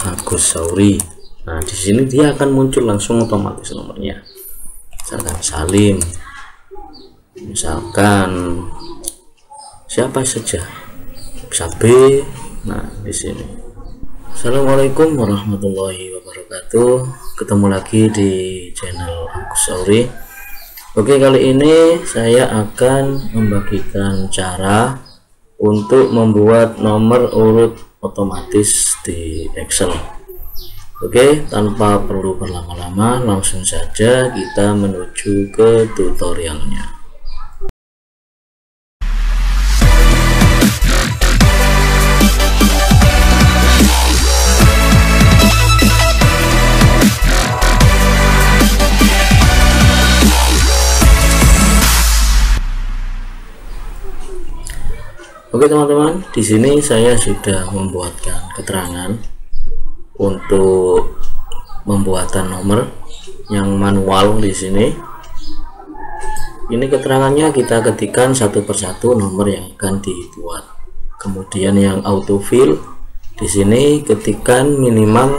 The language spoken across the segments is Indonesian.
Agus Sauri. Nah, di sini dia akan muncul langsung otomatis nomornya. Misalkan Salim, misalkan siapa saja, bisa B. Nah, di sini. Assalamualaikum warahmatullahi wabarakatuh. Ketemu lagi di channel Agus Sauri. Oke, kali ini saya akan membagikan cara untuk membuat nomor urut otomatis di Excel. Oke, tanpa perlu berlama-lama, langsung saja kita menuju ke tutorialnya. Oke teman-teman, di sini saya sudah membuatkan keterangan untuk pembuatan nomor yang manual. Di sini ini keterangannya kita ketikkan satu persatu nomor yang akan dibuat. Kemudian yang autofill di sini ketikkan minimal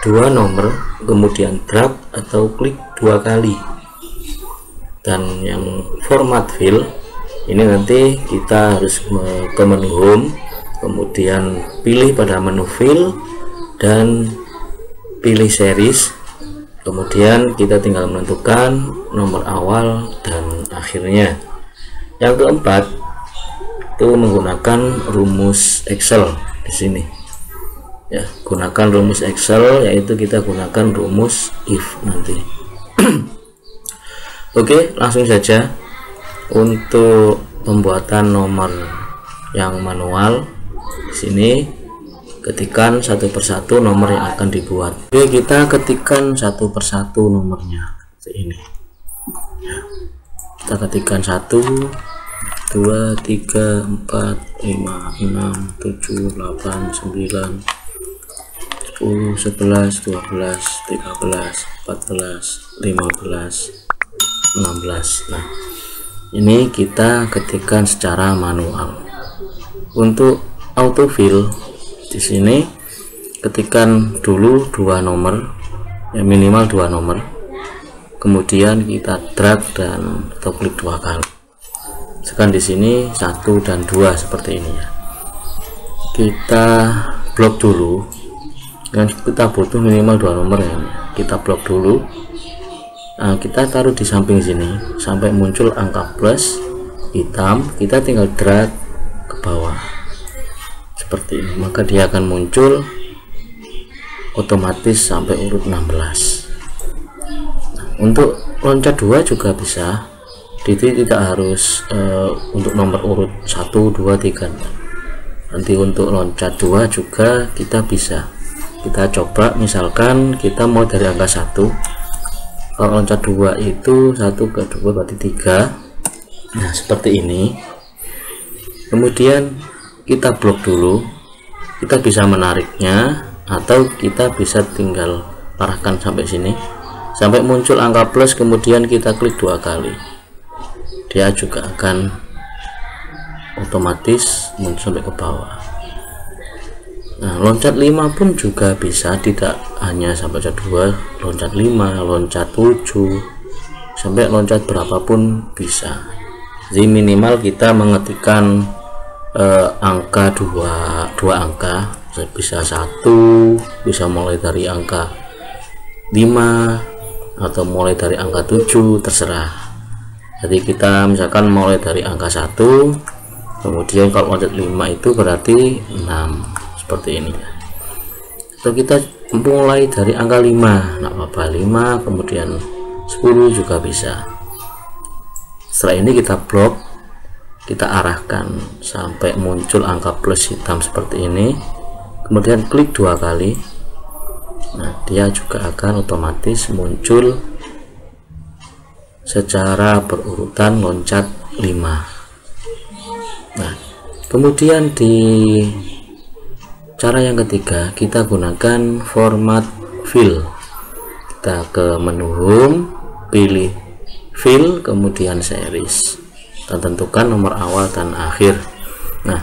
2 nomor, kemudian drag atau klik 2 kali. Dan yang format fill ini nanti kita harus ke menu home, kemudian pilih pada menu fill dan pilih series, kemudian kita tinggal menentukan nomor awal dan akhirnya. Yang keempat itu menggunakan rumus Excel. Di sini ya, gunakan rumus Excel, yaitu kita gunakan rumus if nanti. Oke, langsung saja. Untuk pembuatan nomor yang manual, di sini ketikkan satu persatu nomor yang akan dibuat. Oke, kita ketikkan satu persatu nomornya seperti ini. Kita ketikkan 1, 2, 3, 4, 5, 6, 7, 8, 9, 10, 11, 12, 13, 14, 15, 16. Nah, ini kita ketikkan secara manual. Untuk autofill di sini ketikkan dulu 2 nomor, ya minimal 2 nomor, kemudian kita drag dan atau klik 2 kali. Sekarang di sini 1 dan 2 seperti ini ya. Kita blok dulu, dan kita butuh minimal 2 nomor ya. Kita blok dulu. Nah, kita taruh di samping sini sampai muncul angka plus hitam, kita tinggal drag ke bawah seperti ini, maka dia akan muncul otomatis sampai urut 16. Nah, untuk loncat 2 juga bisa, jadi tidak harus untuk nomor urut 1, 2, 3. Nanti untuk loncat 2 juga kita bisa. Kita coba, misalkan kita mau dari angka 1. Kalau loncat 2 itu 1 ke 2 berarti 3. Nah, seperti ini. Kemudian kita blok dulu. Kita bisa menariknya atau kita bisa tinggal arahkan sampai sini sampai muncul angka plus, kemudian kita klik 2 kali. Dia juga akan otomatis muncul sampai ke bawah. Nah, loncat 5 pun juga bisa, tidak hanya sampai loncat 2, loncat 5, loncat 7, sampai loncat berapapun bisa. Jadi minimal kita mengetikkan angka 2 angka, bisa 1, bisa mulai dari angka 5 atau mulai dari angka 7, terserah. Jadi kita misalkan mulai dari angka 1, kemudian kalau loncat 5 itu berarti 6 seperti ini. Atau kita mulai dari angka 5, nggak apa-apa, 5 kemudian 10 juga bisa. Setelah ini kita blok, kita arahkan sampai muncul angka plus hitam seperti ini, kemudian klik 2 kali. Nah, dia juga akan otomatis muncul secara berurutan loncat 5. Nah, kemudian di cara yang ketiga kita gunakan format fill. Kita ke menu home, pilih fill, kemudian series, dan tentukan nomor awal dan akhir. Nah,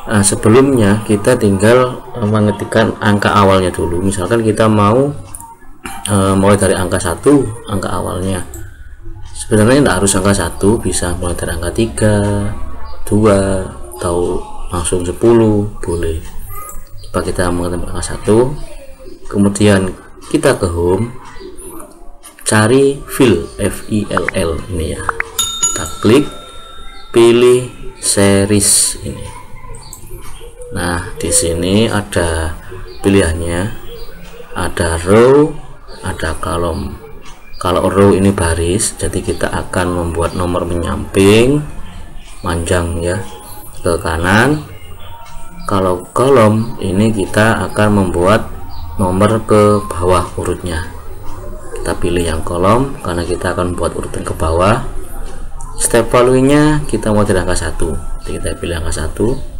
Sebelumnya kita tinggal mengetikkan angka awalnya dulu. Misalkan kita mau mulai dari angka 1, angka awalnya. Sebenarnya tidak harus angka 1, bisa mulai dari angka 3, 2, atau langsung 10 boleh. Coba kita mengetik angka 1, kemudian kita ke home, cari fill, FILL ini ya, kita klik, pilih series ini. Nah, di sini ada pilihannya, ada row, ada kolom. Kalau row ini baris, jadi kita akan membuat nomor menyamping, panjang ya, ke kanan. Kalau kolom ini kita akan membuat nomor ke bawah urutnya. Kita pilih yang kolom karena kita akan buat urutan ke bawah. Step value-nya kita mau dari angka 1, jadi kita pilih angka 1.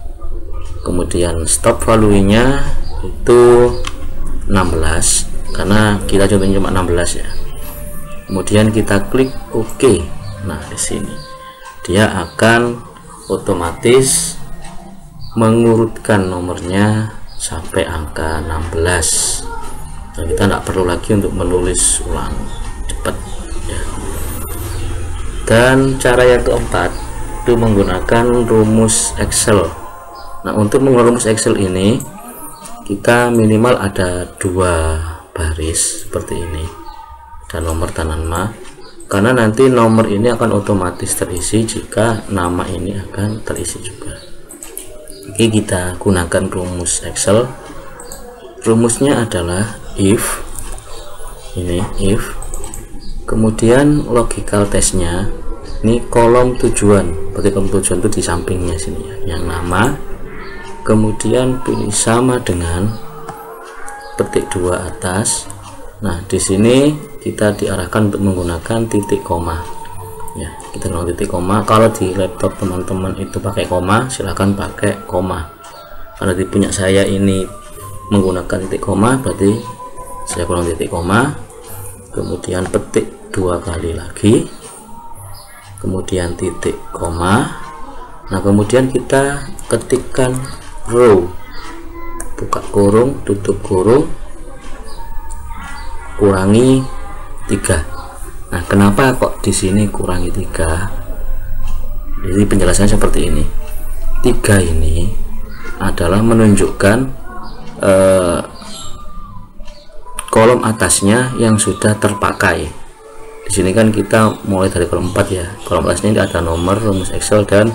Kemudian stop value-nya itu 16 karena kita contohnya cuma 16 ya. Kemudian kita klik OK. Nah, di sini dia akan otomatis mengurutkan nomornya sampai angka 16. Dan kita tidak perlu lagi untuk menulis ulang, cepat ya. Dan cara yang keempat itu menggunakan rumus Excel. Nah, untuk menggunakan rumus Excel ini kita minimal ada 2 baris seperti ini, dan nomor dan nama, karena nanti nomor ini akan otomatis terisi jika nama ini akan terisi juga. Oke, kita gunakan rumus Excel. Rumusnya adalah if, ini if, kemudian logical testnya ini kolom tujuan, berarti kolom tujuan itu di sampingnya sini ya, yang nama. Kemudian pilih sama dengan petik 2 atas. Nah, di sini kita diarahkan untuk menggunakan titik koma ya, kita gunakan titik koma. Kalau di laptop teman-teman itu pakai koma, silahkan pakai koma. Karena di punya saya ini menggunakan titik koma, berarti saya gunakan titik koma. Kemudian petik 2 kali lagi, kemudian titik koma. Nah, kemudian kita ketikkan row, buka kurung, tutup kurung, kurangi 3. Nah, kenapa kok di sini kurangi 3? Jadi penjelasannya seperti ini. 3 ini adalah menunjukkan kolom atasnya yang sudah terpakai. Di sini kan kita mulai dari kolom 4 ya. Kolom atasnya ini ada nomor, rumus Excel, dan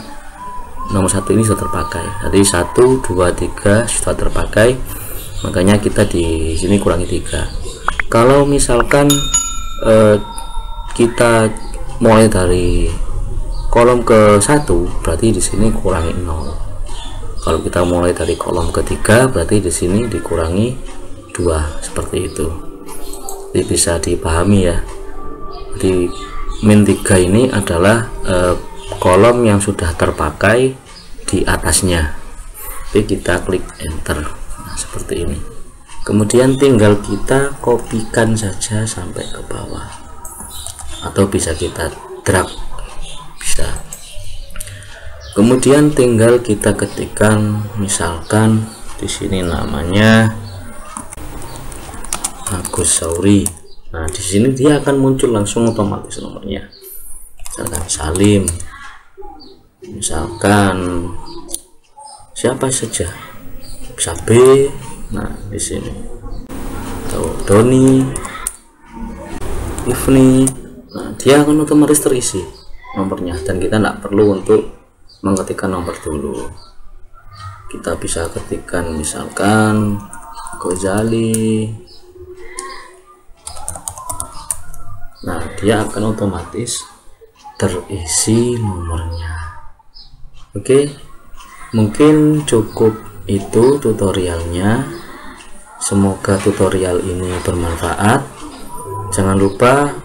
nomor 1 ini sudah terpakai. Jadi 1, 2, 3 sudah terpakai, makanya kita di sini kurangi 3. Kalau misalkan kita mulai dari kolom ke 1, berarti di sini kurangi 0. Kalau kita mulai dari kolom ketiga, berarti di sini dikurangi 2, seperti itu. Jadi bisa dipahami ya. Jadi min 3 ini adalah kolom yang sudah terpakai di atasnya. Jadi kita klik enter. Nah, seperti ini. Kemudian tinggal kita kopikan saja sampai ke bawah, atau bisa kita drag, bisa. Kemudian tinggal kita ketikkan, misalkan di sini namanya Agus Sauri. Nah, di sini dia akan muncul langsung otomatis nomornya. Misalkan Salim, misalkan siapa saja, bisa B. Nah, di sini atau Doni, Ifni. Nah, dia akan otomatis terisi nomornya, dan kita tidak perlu untuk mengetikkan nomor dulu. Kita bisa ketikkan misalkan Gozali. Nah, dia akan otomatis terisi nomornya. Oke, mungkin cukup itu tutorialnya. Semoga tutorial ini bermanfaat. Jangan lupa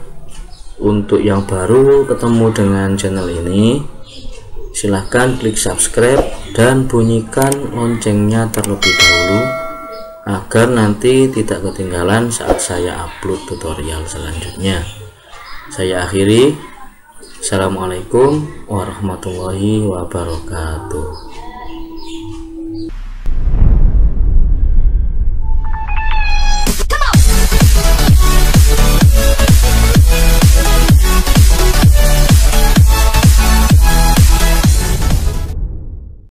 untuk yang baru ketemu dengan channel ini, silahkan klik subscribe dan bunyikan loncengnya terlebih dahulu agar nanti tidak ketinggalan saat saya upload tutorial selanjutnya. Saya akhiri. Assalamualaikum warahmatullahi wabarakatuh.